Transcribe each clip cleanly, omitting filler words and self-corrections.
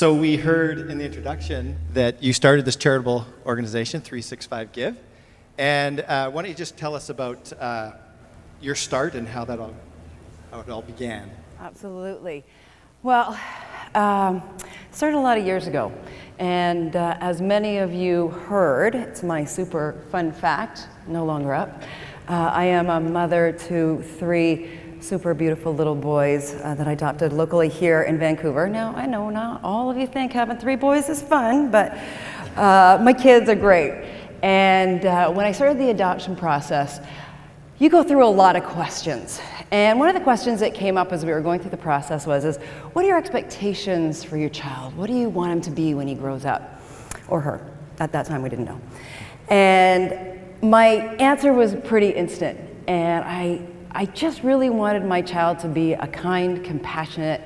So we heard in the introduction that you started this charitable organization, 365 Give. And why don't you just tell us about your start and how it all began? Absolutely. Well, started a lot of years ago. And as many of you heard, it's my super fun fact, no longer up. I am a mother to 3 super beautiful little boys that I adopted locally here in Vancouver. Now, I know not all of you think having 3 boys is fun, but my kids are great. And when I started the adoption process, you go through a lot of questions. And one of the questions that came up as we were going through the process was, what are your expectations for your child? What do you want him to be when he grows up? Or her. At that time, we didn't know. And my answer was pretty instant. And I just really wanted my child to be a kind, compassionate,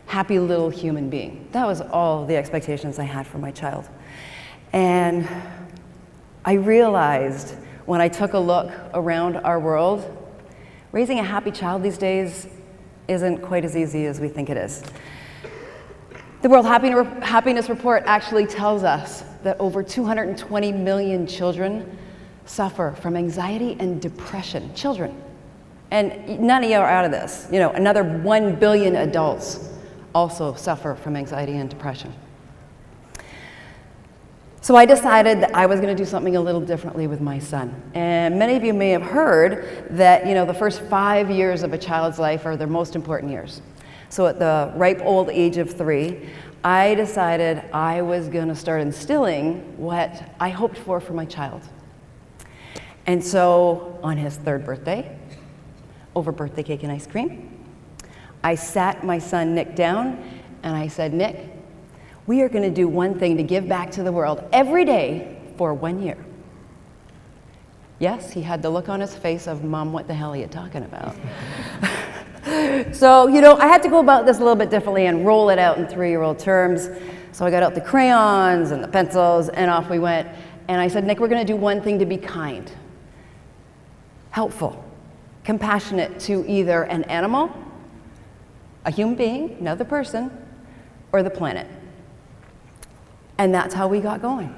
happy little human being. That was all the expectations I had for my child. And I realized when I took a look around our world, raising a happy child these days isn't quite as easy as we think it is. The World Happiness Report actually tells us that over 220 million children suffer from anxiety and depression. Children. And none of you are out of this. You know, another 1 billion adults also suffer from anxiety and depression. So I decided that I was going to do something a little differently with my son. And many of you may have heard that, you know, the first 5 years of a child's life are their most important years. So at the ripe old age of 3, I decided I was going to start instilling what I hoped for my child. And so on his 3rd birthday, over birthday cake and ice cream, I sat my son Nick down and I said, Nick, we are going to do one thing to give back to the world every day for 1 year. Yes, he had the look on his face of, Mom, what the hell are you talking about? So, you know, I had to go about this a little bit differently and roll it out in 3-year-old terms. So I got out the crayons and the pencils and off we went. And I said, Nick, we're going to do one thing to be kind, helpful, compassionate to either an animal, a human being, another person, or the planet. And that's how we got going.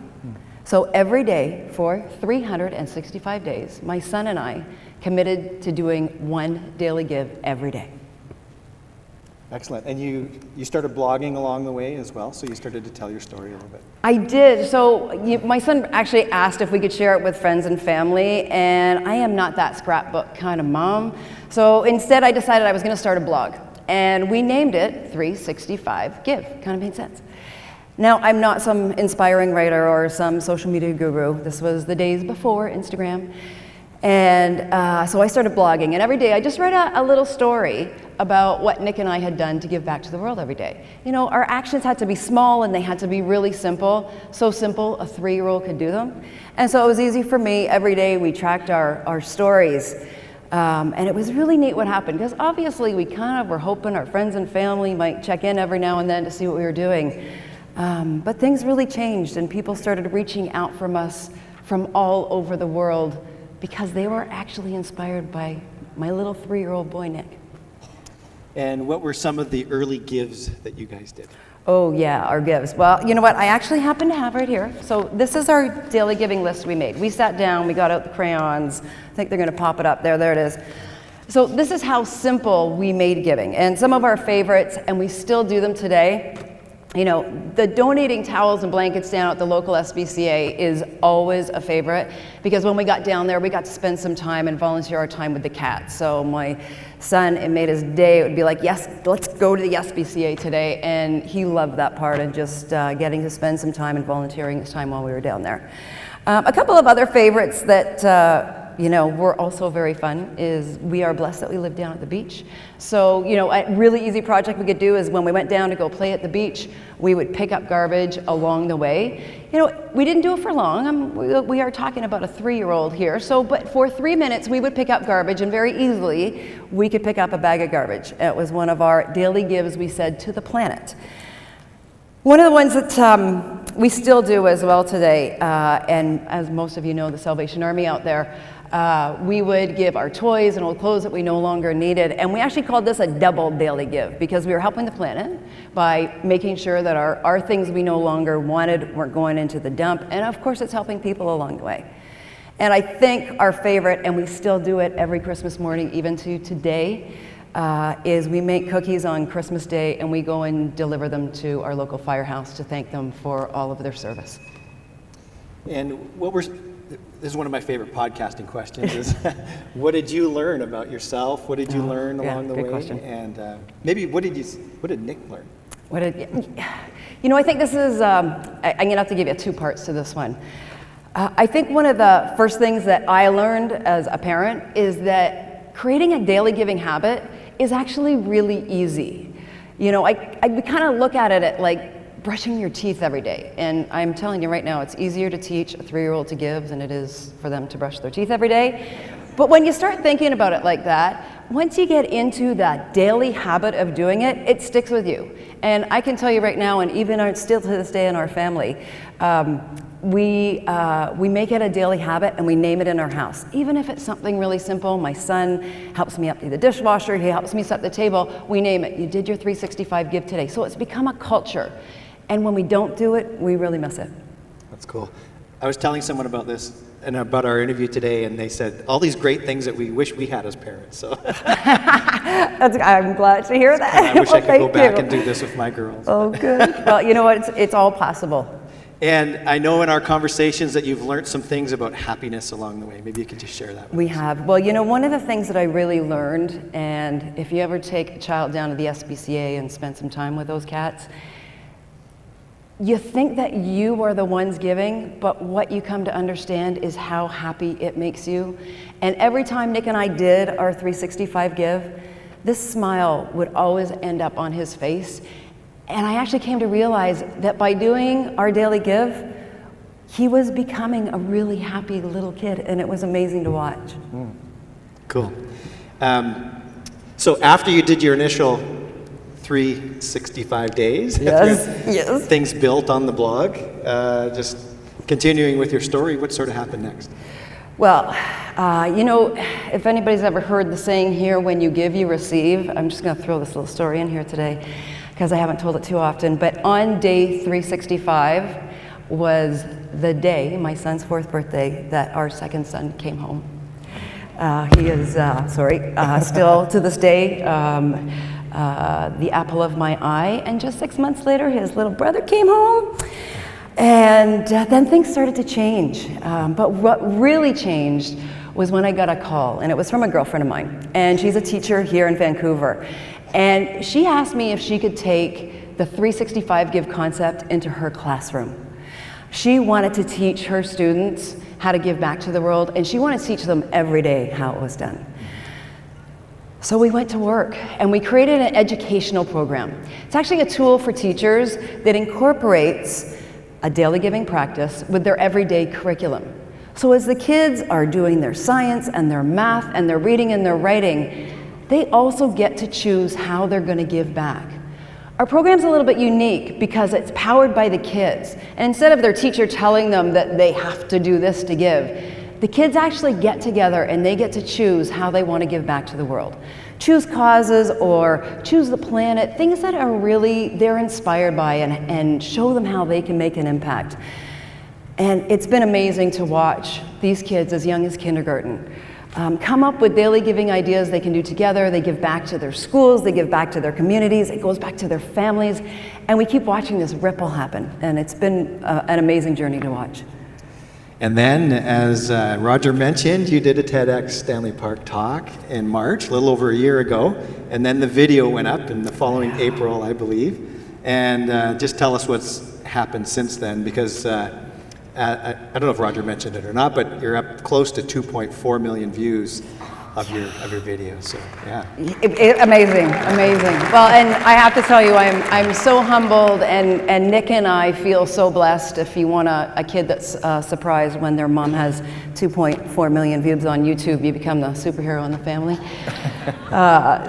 So every day for 365 days, my son and I committed to doing one daily give every day. Excellent. And you started blogging along the way as well, so you started to tell your story a little bit. I did. So my son actually asked if we could share it with friends and family, and I am not that scrapbook kind of mom. So instead I decided I was going to start a blog, and we named it 365 Give. Kind of made sense. Now, I'm not some inspiring writer or some social media guru. This was the days before Instagram. And so I started blogging, and every day I just write a little story about what Nick and I had done to give back to the world every day. You know, our actions had to be small and they had to be really simple. So simple, a 3-year-old could do them. And so it was easy for me. Every day we tracked our stories. And it was really neat what happened, because obviously we kind of were hoping our friends and family might check in every now and then to see what we were doing. But things really changed, and people started reaching out from us from all over the world because they were actually inspired by my little 3-year-old boy, Nick. And what were some of the early gives that you guys did? Oh yeah, our gives. Well, you know what? I actually happen to have right here. So this is our daily giving list we made. We sat down, we got out the crayons. I think they're going to pop it up there. There it is. So this is how simple we made giving. And some of our favorites, and we still do them today. You know, the donating towels and blankets down at the local SPCA is always a favorite, because when we got down there, we got to spend some time and volunteer our time with the cats. So my son, it made his day. It would be like, yes, let's go to the SPCA today. And he loved that part, and just getting to spend some time and volunteering his time while we were down there. A couple of other favorites that you know, were also very fun is we are blessed that we live down at the beach. So, you know, a really easy project we could do is when we went down to go play at the beach, we would pick up garbage along the way. You know, we didn't do it for long. We are talking about a 3-year-old here. So, but for 3 minutes, we would pick up garbage, and very easily, we could pick up a bag of garbage. It was one of our daily gives, we said, to the planet. One of the ones that we still do as well today, and as most of you know, the Salvation Army out there, We would give our toys and old clothes that we no longer needed, and we actually called this a double daily give because we were helping the planet by making sure that our things we no longer wanted weren't going into the dump, and of course it's helping people along the way. And I think our favorite, and we still do it every Christmas morning even to today, is we make cookies on Christmas Day and we go and deliver them to our local firehouse to thank them for all of their service. And this is one of my favorite podcasting questions is, what did you learn about yourself? What did you learn along the way? Question. And maybe what did Nick learn? I think this is, I'm gonna have to give you two parts to this one. I think one of the first things that I learned as a parent is that creating a daily giving habit is actually really easy. I kind of look at it like brushing your teeth every day. And I'm telling you right now, it's easier to teach a 3-year-old to give than it is for them to brush their teeth every day. But when you start thinking about it like that, once you get into that daily habit of doing it, it sticks with you. And I can tell you right now, and even still to this day in our family, we make it a daily habit and we name it in our house. Even if it's something really simple, my son helps me empty the dishwasher, he helps me set the table, we name it. You did your 365 give today. So it's become a culture. And when we don't do it, we really miss it. That's cool. I was telling someone about this and about our interview today, and they said all these great things that we wish we had as parents. So I'm glad to hear that. I wish I could go back and do this with my girls. Oh, good. Well, you know what? It's all possible. And I know in our conversations that you've learned some things about happiness along the way. Maybe you could just share that with us. We have. Well, one of the things that I really learned, and if you ever take a child down to the SPCA and spend some time with those cats, you think that you are the ones giving, but what you come to understand is how happy it makes you. And every time Nick and I did our 365 give, this smile would always end up on his face. And I actually came to realize that by doing our daily give, he was becoming a really happy little kid, and it was amazing to watch. Cool. So after you did your initial 365 days, yes. things built on the blog, just continuing with your story, what sort of happened next? Well, if anybody's ever heard the saying here, when you give, you receive, I'm just going to throw this little story in here today because I haven't told it too often, but on day 365 was the day, my son's 4th birthday, that our second son came home. He is, still to this day, the apple of my eye, and just 6 months later, his little brother came home, and then things started to change. But what really changed was when I got a call, and it was from a girlfriend of mine, and she's a teacher here in Vancouver, and she asked me if she could take the 365 give concept into her classroom. She wanted to teach her students how to give back to the world, and she wanted to teach them every day how it was done. So we went to work and we created an educational program. It's actually a tool for teachers that incorporates a daily giving practice with their everyday curriculum. So as the kids are doing their science and their math and their reading and their writing, they also get to choose how they're going to give back. Our program's a little bit unique because it's powered by the kids. And instead of their teacher telling them that they have to do this to give, the kids actually get together and they get to choose how they want to give back to the world. Choose causes or choose the planet, things that are really they're inspired by, and show them how they can make an impact. And it's been amazing to watch these kids as young as kindergarten come up with daily giving ideas they can do together. They give back to their schools, they give back to their communities, it goes back to their families, and we keep watching this ripple happen. And it's been an amazing journey to watch. And then, as Roger mentioned, you did a TEDxStanleyPark talk in March, a little over a year ago, and then the video went up in the following April, I believe. And just tell us what's happened since then, because I don't know if Roger mentioned it or not, but you're up close to 2.4 million views of your video. So yeah, amazing. Well, and I have to tell you, I'm so humbled, and Nick and I feel so blessed. If you want a kid that's surprised when their mom has 2.4 million views on YouTube, you become the superhero in the family.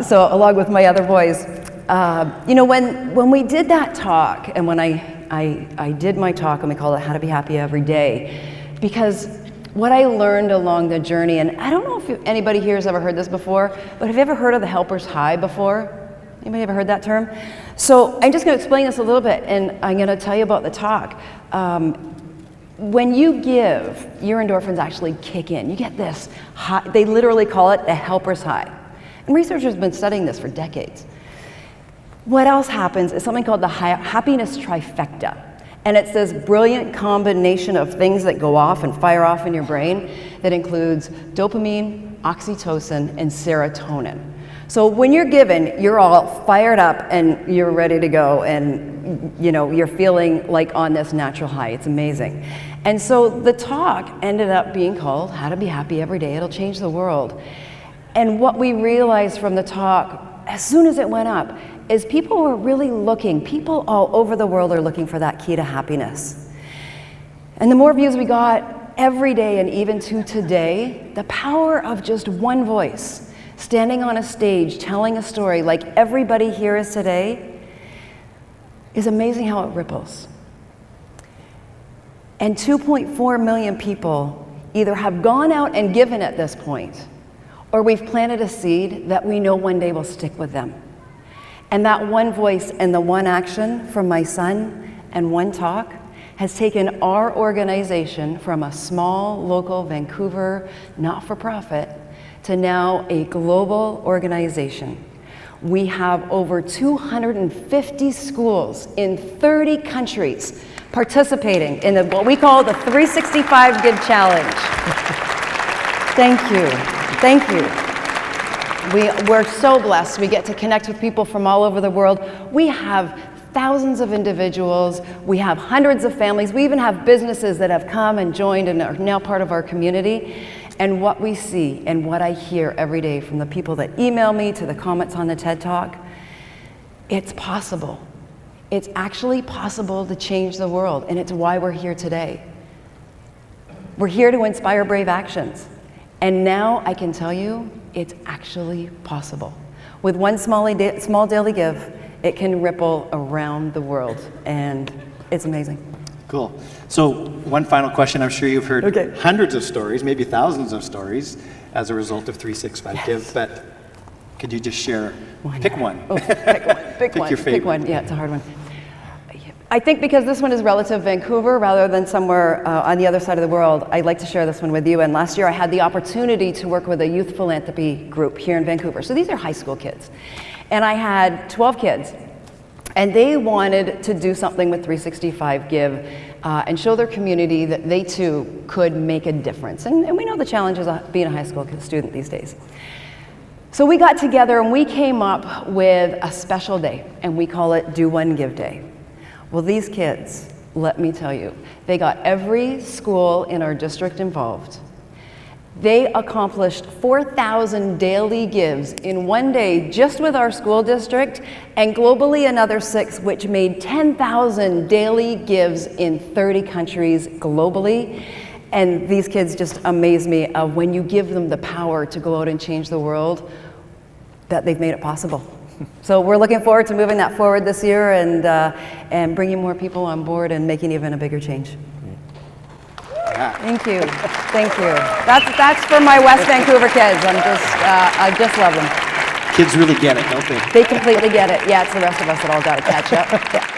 So along with my other boys, when we did that talk, and when I did my talk, and we called it How to Be Happy Every Day, because what I learned along the journey, and I don't know if anybody here has ever heard this before, but have you ever heard of the helper's high before? Anybody ever heard that term? So I'm just going to explain this a little bit, and I'm going to tell you about the talk. When you give, your endorphins actually kick in. You get this high, they literally call it the helper's high. And researchers have been studying this for decades. What else happens is something called the Happiness Trifecta. And it's this brilliant combination of things that go off and fire off in your brain that includes dopamine, oxytocin, and serotonin. So when you're given, you're all fired up and you're ready to go, and you're feeling like on this natural high. It's amazing. And so the talk ended up being called How to Be Happy Every Day. It'll Change the World. And what we realized from the talk, as soon as it went up, is people were really looking, people all over the world are looking for that key to happiness. And the more views we got every day, and even to today, the power of just one voice, standing on a stage, telling a story like everybody here is today, is amazing how it ripples. And 2.4 million people either have gone out and given at this point, or we've planted a seed that we know one day will stick with them. And that one voice and the one action from my son and one talk has taken our organization from a small local Vancouver not-for-profit to now a global organization. We have over 250 schools in 30 countries participating in what we call the 365 Give Challenge. Thank you. Thank you. We're so blessed. We get to connect with people from all over the world. We have thousands of individuals. We have hundreds of families. We even have businesses that have come and joined and are now part of our community. And what we see and what I hear every day from the people that email me to the comments on the TED Talk, it's possible. It's actually possible to change the world, and it's why we're here today. We're here to inspire brave actions. And now I can tell you, it's actually possible. With one small daily give, it can ripple around the world, and it's amazing. Cool. So one final question. I'm sure you've heard hundreds of stories, maybe thousands of stories as a result of 365 Give, but could you just share, pick one. Oh, pick one. Pick one. Your favorite. Pick one. Yeah, it's a hard one. I think because this one is relative Vancouver rather than somewhere on the other side of the world, I'd like to share this one with you. And last year I had the opportunity to work with a youth philanthropy group here in Vancouver. So these are high school kids. And I had 12 kids. And they wanted to do something with 365 Give and show their community that they too could make a difference. And we know the challenges of being a high school student these days. So we got together and we came up with a special day, and we call it Do One Give Day. Well, these kids, let me tell you, they got every school in our district involved. They accomplished 4,000 daily gives in one day just with our school district, and globally another 6, which made 10,000 daily gives in 30 countries globally. And these kids just amaze me of when you give them the power to go out and change the world, that they've made it possible. So we're looking forward to moving that forward this year and bringing more people on board and making even a bigger change. Thank you. Thank you. That's for my West Vancouver kids. I just love them. Kids really get it, don't they? They completely get it. Yeah, it's the rest of us that all got to catch up. Yeah.